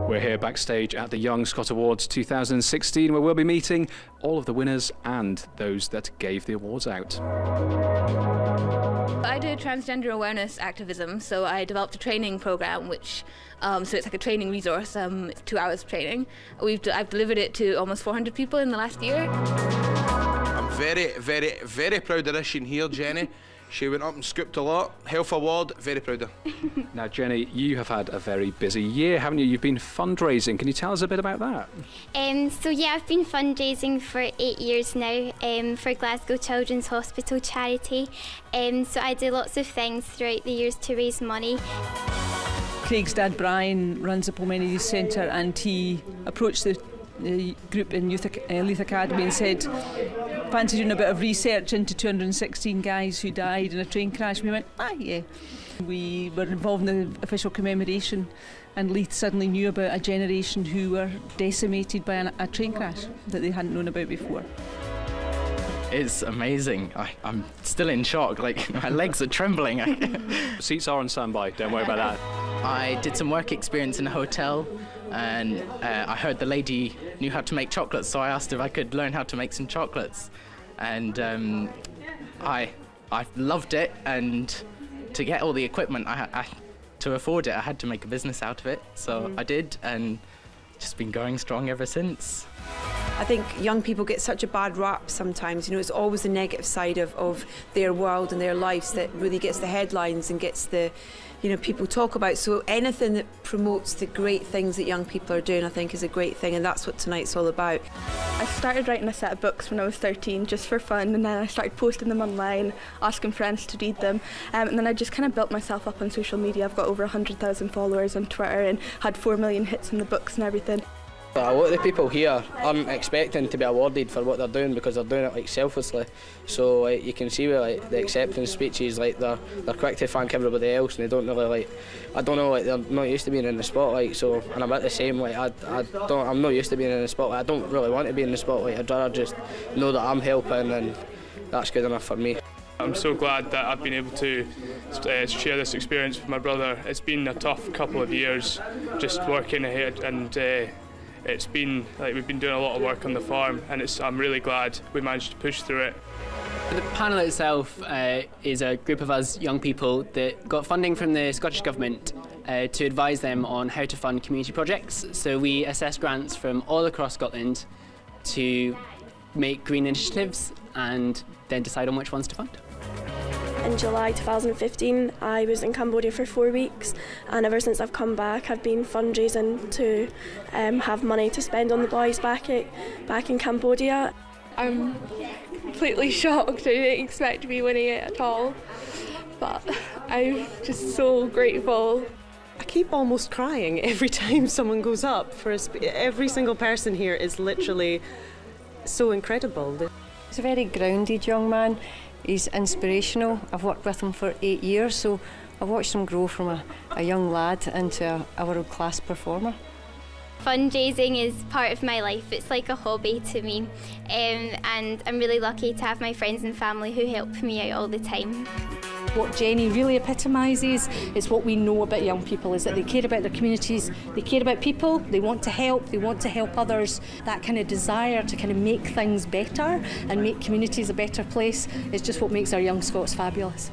We're here backstage at the Young Scot Awards 2016, where we'll be meeting all of the winners and those that gave the awards out. I do transgender awareness activism, so I developed a training program which, so it's like a training resource, 2 hours of training. I've delivered it to almost 400 people in the last year. I'm very proud of this in here, Jenny. She went up and scooped a lot. Health Award, very proud of her. Now, Jenny, you have had a very busy year, haven't you? You've been fundraising. Can you tell us a bit about that? So yeah, I've been fundraising for 8 years now for Glasgow Children's Hospital charity. So I do lots of things throughout the years to raise money. Craig's dad Brian runs the Palmenides Centre, and he approached the group in Youth Academy and said, fancy doing a bit of research into 216 guys who died in a train crash. We went, yeah. We were involved in the official commemoration, and Leith suddenly knew about a generation who were decimated by a train crash that they hadn't known about before. It's amazing. I'm still in shock, like my legs are trembling. Seats are on standby, don't worry about that. I did some work experience in a hotel, and I heard the lady knew how to make chocolates, so I asked if I could learn how to make some chocolates. And I loved it, and to get all the equipment, to afford it, I had to make a business out of it. So I did, and just been going strong ever since. I think young people get such a bad rap sometimes. You know, it's always the negative side of their world and their lives that really gets the headlines and gets the, you know, people talk about. So anything that promotes the great things that young people are doing, I think, is a great thing, and that's what tonight's all about. I started writing a set of books when I was 13, just for fun, and then I started posting them online, asking friends to read them, and then I just kind of built myself up on social media. I've got over 100,000 followers on Twitter and had 4 million hits in the books and everything. A lot of the people here aren't expecting to be awarded for what they're doing, because they're doing it like selflessly. So you can see with like the acceptance speeches, like they're quick to thank everybody else, and they don't really like, I don't know, like they're not used to being in the spotlight. So, and I'm at the same, like I'm not used to being in the spotlight. I don't really want to be in the spotlight. I'd rather just know that I'm helping, and that's good enough for me. I'm so glad that I've been able to share this experience with my brother. It's been a tough couple of years just working ahead, and it's been like we've been doing a lot of work on the farm, and I'm really glad we managed to push through it. The panel itself is a group of us young people that got funding from the Scottish Government to advise them on how to fund community projects. So we assess grants from all across Scotland to make green initiatives and then decide on which ones to fund. In July 2015, I was in Cambodia for 4 weeks, and ever since I've come back, I've been fundraising to have money to spend on the boys back in Cambodia. I'm completely shocked. I didn't expect to be winning it at all, but I'm just so grateful. I keep almost crying every time someone goes up. Every single person here is literally so incredible. He's a very grounded young man. He's inspirational. I've worked with him for 8 years, so I've watched him grow from a young lad into a world-class performer. Fundraising is part of my life. It's like a hobby to me, and I'm really lucky to have my friends and family who help me out all the time. What Jenny really epitomises is what we know about young people, is that they care about their communities, they care about people, they want to help others. That kind of desire to kind of make things better and make communities a better place is just what makes our young Scots fabulous.